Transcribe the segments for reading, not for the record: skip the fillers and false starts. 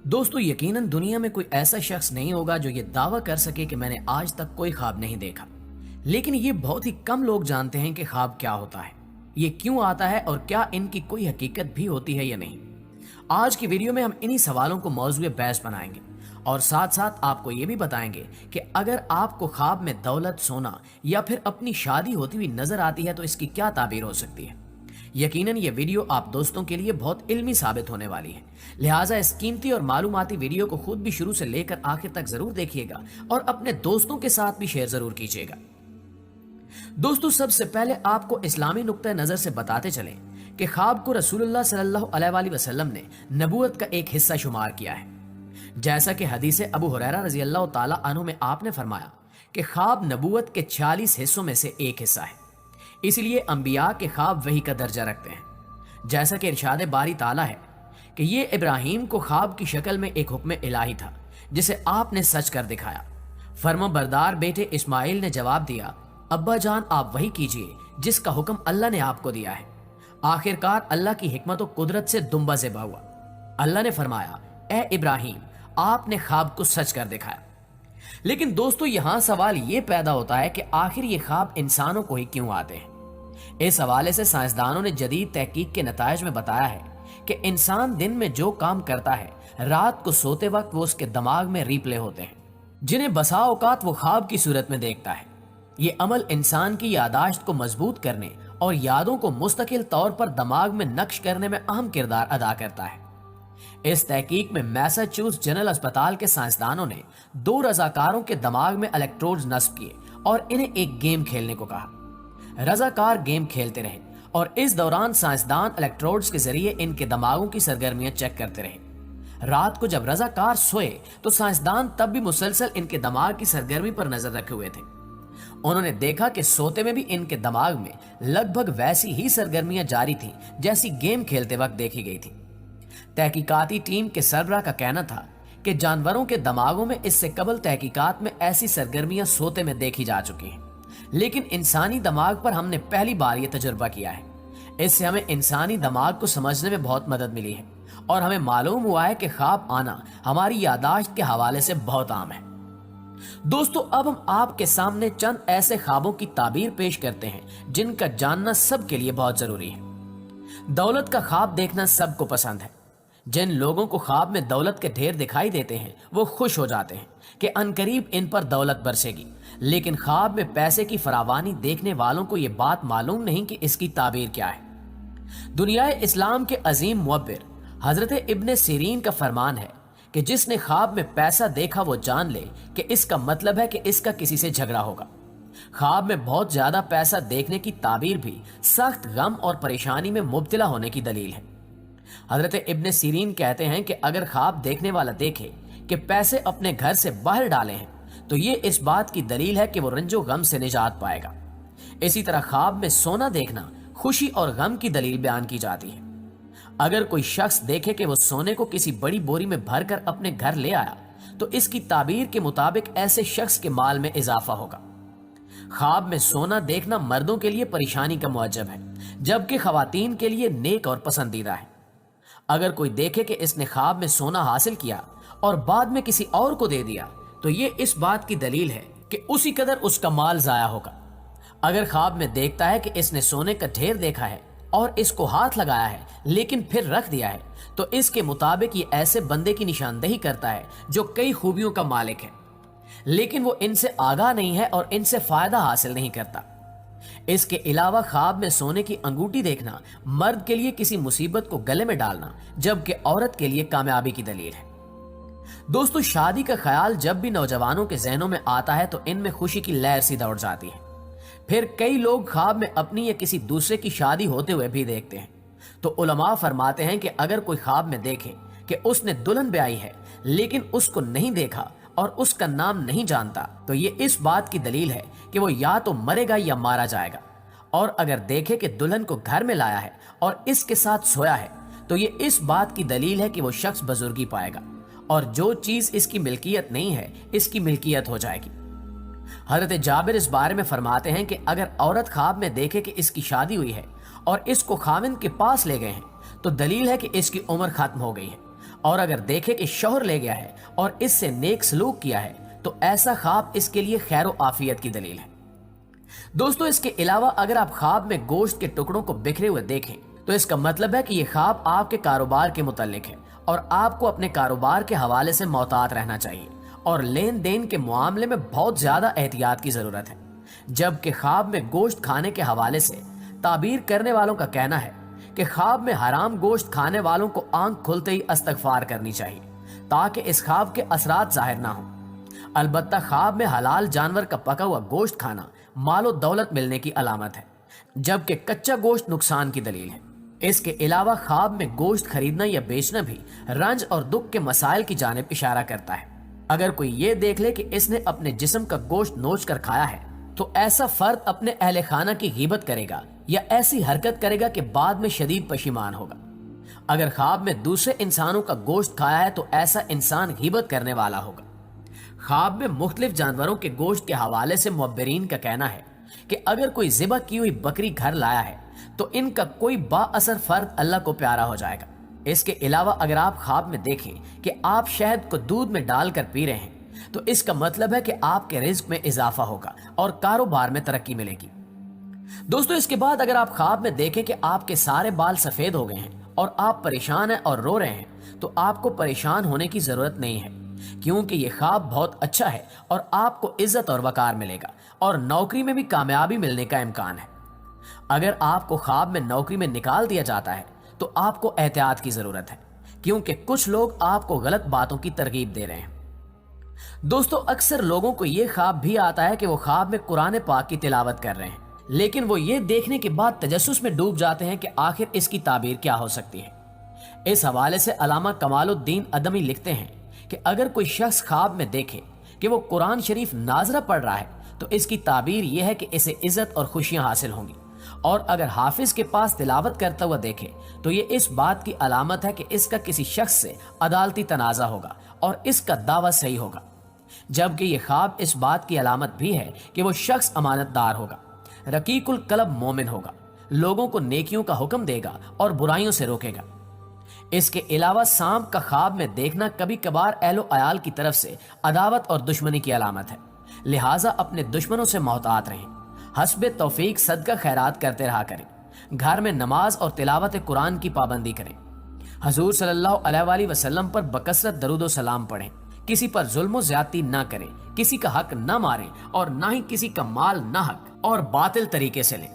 दोस्तों यकीनन दुनिया में कोई ऐसा शख्स नहीं होगा जो ये दावा कर सके कि मैंने आज तक कोई ख्वाब नहीं देखा। लेकिन ये बहुत ही कम लोग जानते हैं कि ख्वाब क्या होता है, ये क्यों आता है और क्या इनकी कोई हकीकत भी होती है या नहीं। आज की वीडियो में हम इन्हीं सवालों को मौजूए बहस बनाएंगे और साथ साथ आपको ये भी बताएंगे कि अगर आपको ख्वाब में दौलत, सोना या फिर अपनी शादी होती हुई नजर आती है तो इसकी क्या ताबीर हो सकती है। यकीनन ये वीडियो आप दोस्तों के लिए बहुत इल्मी साबित होने वाली है, लिहाजा इस कीमती और मालूमाती वीडियो को खुद भी शुरू से लेकर आखिर तक जरूर देखिएगा और अपने दोस्तों के साथ भी शेयर जरूर कीजिएगा। दोस्तों सबसे पहले आपको इस्लामी नुक्ते नजर से बताते चलें कि ख्वाब को रसूलुल्लाह सल्लल्लाहु अलैहि वसल्लम ने नबूवत का एक हिस्सा शुमार किया है। जैसा कि हदीस अबू हुरैरा रजी अल्लाह ताला अन्हु में आपने फरमाया कि ख्वाब नबूवत के 40 हिस्सों में से एक हिस्सा है, इसलिए अंबिया के ख्वाब वही का दर्जा रखते हैं। जैसा कि इरशाद बारी ताला है कि ये इब्राहिम को ख्वाब की शक्ल में एक हुक्म इलाही था जिसे आपने सच कर दिखाया। फर्माबरदार बेटे इस्माइल ने जवाब दिया, अब्बा जान आप वही कीजिए जिसका हुक्म अल्लाह ने आपको दिया है। आखिरकार अल्लाह की हिकमत और कुदरत से दुम्बा ज़िबा हुआ। अल्लाह ने फरमाया, ए इब्राहिम आपने ख्वाब को सच कर दिखाया। लेकिन दोस्तों यहां सवाल यह पैदा होता है कि आखिर ये ख्वाब इंसानों को ही क्यों आते हैं। इस हवाले से साइंसदानों ने जदीद तहकीक के नतायज में बताया है कि इंसान दिन में जो काम करता है रात को सोते वक्त वो उसके दिमाग में रीप्ले होते हैं, जिन्हें बसा औकात वो ख्वाब की सूरत में देखता है। ये अमल इंसान की यादाश्त को मजबूत करने और यादों को मुस्तकिल तौर पर दिमाग में नक्श करने में अहम किरदार अदा करता है। इस तहकीक में मैसाचुसेट्स जनरल अस्पताल के साइंसदानों ने 2 रजाकारों के दिमाग में इलेक्ट्रोड्स नस्ब किए और इन्हें एक गेम खेलने को कहा। रजाकार गेम खेलते रहे और इस दौरान साइंसदान इलेक्ट्रोड्स के जरिए इनके दिमागों की सरगर्मियां चेक करते रहे। रात को जब रजाकार सोए तो साइंसदान तब भी मुसलसल इनके दिमाग की सरगर्मी पर नजर रखे हुए थे। उन्होंने देखा कि सोते में भी इनके दिमाग में लगभग वैसी ही सरगर्मियां जारी थीं जैसी गेम खेलते वक्त देखी गई थी। तहकीकाती टीम के सरबराह का कहना था कि जानवरों के दिमागों में इससे कबल तहकीकात में ऐसी सरगर्मियां सोते में देखी जा चुकी हैं, लेकिन इंसानी दिमाग पर हमने पहली बार यह तजुर्बा किया है। इससे हमें इंसानी दिमाग को समझने में बहुत मदद मिली है और हमें मालूम हुआ है कि ख्वाब आना हमारी यादाश्त के हवाले से बहुत आम है। दोस्तों अब हम आपके सामने चंद ऐसे ख्वाबों की ताबीर पेश करते हैं जिनका जानना सबके लिए बहुत जरूरी है। दौलत का ख्वाब देखना सबको पसंद है। जिन लोगों को ख्वाब में दौलत के ढेर दिखाई देते हैं वो खुश हो जाते हैं कि अनकरीब इन पर दौलत बरसेगी, लेकिन ख्वाब में पैसे की फरावानी देखने वालों को यह बात मालूम नहीं कि इसकी ताबीर क्या है। दुनियाए इस्लाम के अजीम मुअब्बिर हजरत इब्ने सीरीन का फरमान है कि जिसने ख्वाब में पैसा देखा वो जान ले कि इसका मतलब है कि इसका किसी से झगड़ा होगा। ख्वाब में बहुत ज्यादा पैसा देखने की ताबीर भी सख्त गम और परेशानी में मुब्तला होने की दलील है। हजरत इब्ने सीरीन कहते हैं कि अगर ख्वाब देखने वाला देखे कि पैसे अपने घर से बाहर डाले हैं तो ये इस बात की दलील है कि वो रंजो गम से निजात पाएगा। इसी तरह ख्वाब में सोना देखना खुशी और गम की दलील बयान की जाती है। अगर कोई शख्स देखे कि वो सोने को किसी बड़ी बोरी में भरकर अपने घर ले आया तो इसकी ताबीर के मुताबिक ऐसे शख्स के माल में इजाफा होगा। ख्वाब में सोना देखना मर्दों के लिए परेशानी का मुअज्जब है, जबकि खवातीन के लिए नेक और पसंदीदा है। अगर कोई देखे कि इसने ख्वाब में सोना हासिल किया और बाद में किसी और को दे दिया तो ये इस बात की दलील है कि उसी कदर उसका माल जाया होगा। अगर ख्वाब में देखता है कि इसने सोने का ढेर देखा है और इसको हाथ लगाया है लेकिन फिर रख दिया है तो इसके मुताबिक ये ऐसे बंदे की निशानदेही करता है जो कई खूबियों का मालिक है, लेकिन वो इनसे आगाह नहीं है और इनसे फायदा हासिल नहीं करता। इसके अलावा ख्वाब में सोने की अंगूठी देखना मर्द के लिए किसी मुसीबत को गले में डालना, जबकि औरत के लिए कामयाबी की दलील है। दोस्तों शादी का ख्याल जब भी नौजवानों के जहनों में आता है तो इनमें खुशी की लहर सी दौड़ जाती है। फिर कई लोग ख्वाब में अपनी या किसी दूसरे की शादी होते हुए भी देखते हैं। तो उलमा फरमाते हैं कि अगर कोई ख्वाब में देखे कि उसने दुल्हन ब्याई है लेकिन उसको नहीं देखा और उसका नाम नहीं जानता तो ये इस बात की दलील है कि वो या तो मरेगा या मारा जाएगा। और अगर देखे कि दुल्हन को घर में लाया है और इसके साथ सोया है तो ये इस बात की दलील है कि वो शख्स बुजुर्गी पाएगा और जो चीज इसकी मिल्कियत नहीं है इसकी मिल्कियत हो जाएगी। हजरत जाबिर इस बारे में फरमाते हैं कि अगर औरत ख्वाब में देखे कि इसकी शादी हुई है और इसको खाविंद के पास ले गए हैं तो दलील है कि इसकी उम्र खत्म हो गई है اور اگر دیکھے کہ شوہر لے گیا ہے اور اس سے نیک سلوک کیا ہے تو ایسا خواب اس کے لیے خیر و عافیت کی دلیل ہے۔ دوستو اس کے علاوہ اگر آپ خواب میں گوشت کے ٹکڑوں کو بکھرے ہوئے دیکھیں تو اس کا مطلب ہے کہ یہ خواب آپ کے کاروبار کے متعلق ہے اور آپ کو اپنے کاروبار کے حوالے سے محتاط رہنا چاہیے اور لین دین کے معاملے میں بہت زیادہ احتیاط کی ضرورت ہے۔ جبکہ خواب میں گوشت کھانے کے حوالے سے تعبیر کرنے والوں کا کہنا ہے کہ خواب میں حرام گوشت کھانے والوں کو آنکھ کھلتے ہی استغفار کرنی چاہیے تاکہ اس خواب کے اثرات ظاہر نہ ہوں۔ البتہ خواب میں حلال جانور کا پکا ہوا گوشت کھانا مال و دولت ملنے کی علامت ہے، جبکہ کچا گوشت نقصان کی دلیل ہے۔ اس کے علاوہ خواب میں گوشت خریدنا یا بیچنا بھی رنج اور دکھ کے مسائل کی جانب اشارہ کرتا ہے۔ اگر کوئی یہ دیکھ لے کہ اس نے اپنے جسم کا گوشت نوچ کر کھایا ہے تو ایسا فرد اپنے اہل خانہ کی غیبت کرے گا یا ایسی حرکت کرے گا کہ بعد میں شدید پشیمان ہوگا۔ اگر خواب میں دوسرے انسانوں کا گوشت کھایا ہے تو ایسا انسان غیبت کرنے والا ہوگا۔ خواب میں مختلف جانوروں کے گوشت کے حوالے سے معبرین کا کہنا ہے کہ اگر کوئی ذبح کی ہوئی بکری گھر لایا ہے تو ان کا کوئی با اثر فرد اللہ کو پیارا ہو جائے گا۔ اس کے علاوہ اگر آپ خواب میں دیکھیں کہ آپ شہد کو دودھ میں ڈال کر پی رہے ہیں تو اس کا مطلب ہے کہ آپ کے رزق میں اضافہ ہوگا اور کاروبار میں ترقی ملے گی۔ دوستو اس کے بعد اگر آپ خواب میں دیکھیں کہ آپ کے سارے بال سفید ہو گئے ہیں اور آپ پریشان ہیں اور رو رہے ہیں تو آپ کو پریشان ہونے کی ضرورت نہیں ہے، کیونکہ یہ خواب بہت اچھا ہے اور آپ کو عزت اور وقار ملے گا اور نوکری میں بھی کامیابی ملنے کا امکان ہے۔ اگر آپ کو خواب میں نوکری میں نکال دیا جاتا ہے تو آپ کو احتیاط کی ضرورت ہے، کیونکہ کچھ لوگ آپ کو غلط باتوں کی ترغیب دے رہے ہیں۔ دوستو اکثر لوگوں کو یہ خواب بھی آتا ہے کہ وہ خواب میں قرآن پاک کی تلاوت کر رہے ہیں، لیکن وہ یہ دیکھنے کے بعد تجسس میں ڈوب جاتے ہیں کہ آخر اس کی تعبیر کیا ہو سکتی ہے۔ اس حوالے سے علامہ کمال الدین ادمی لکھتے ہیں کہ اگر کوئی شخص خواب میں دیکھے کہ وہ قرآن شریف ناظرہ پڑھ رہا ہے تو اس کی تعبیر یہ ہے کہ اسے عزت اور خوشیاں حاصل ہوں گی، اور اگر حافظ کے پاس تلاوت کرتا ہوا دیکھے تو یہ اس بات کی علامت ہے کہ اس کا کسی شخص سے عدالتی تنازع ہوگا اور اس کا دعویٰ صحیح ہوگا، جبکہ یہ خواب اس بات کی علامت بھی ہے کہ وہ شخص امانت دار ہوگا، رقیق القلب مومن ہوگا، لوگوں کو نیکیوں کا حکم دے گا اور برائیوں سے روکے گا۔ اس کے علاوہ سانپ کا خواب میں دیکھنا کبھی کبھار اہل و عیال کی طرف سے عداوت اور دشمنی کی علامت ہے، لہٰذا اپنے دشمنوں سے محتاط رہیں، حسب توفیق صدقہ خیرات کرتے رہا کریں، گھر میں نماز اور تلاوت قرآن کی پابندی کریں، حضور صلی اللہ علیہ وآلہ وسلم پر بکثرت درود و سلام پڑھیں، کسی پر ظلم و زیادتی نہ کریں، کسی کا حق نہ ماریں اور نہ ہی کسی کا مال ناحق اور باطل طریقے سے لیں۔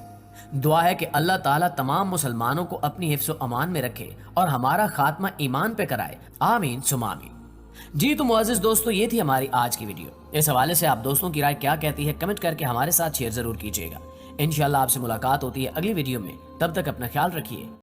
دعا ہے کہ اللہ تعالیٰ تمام مسلمانوں کو اپنی حفظ و امان میں رکھے اور ہمارا خاتمہ ایمان پہ کرائے، آمین ثم آمین۔ جی تو معزز دوستو یہ تھی ہماری آج کی ویڈیو۔ اس حوالے سے آپ دوستوں کی رائے کیا کہتی ہے کمنٹ کر کے ہمارے ساتھ شیئر ضرور کیجیے گا۔ انشاءاللہ آپ سے ملاقات ہوتی ہے اگلی ویڈیو میں، تب تک اپنا خیال رکھیے۔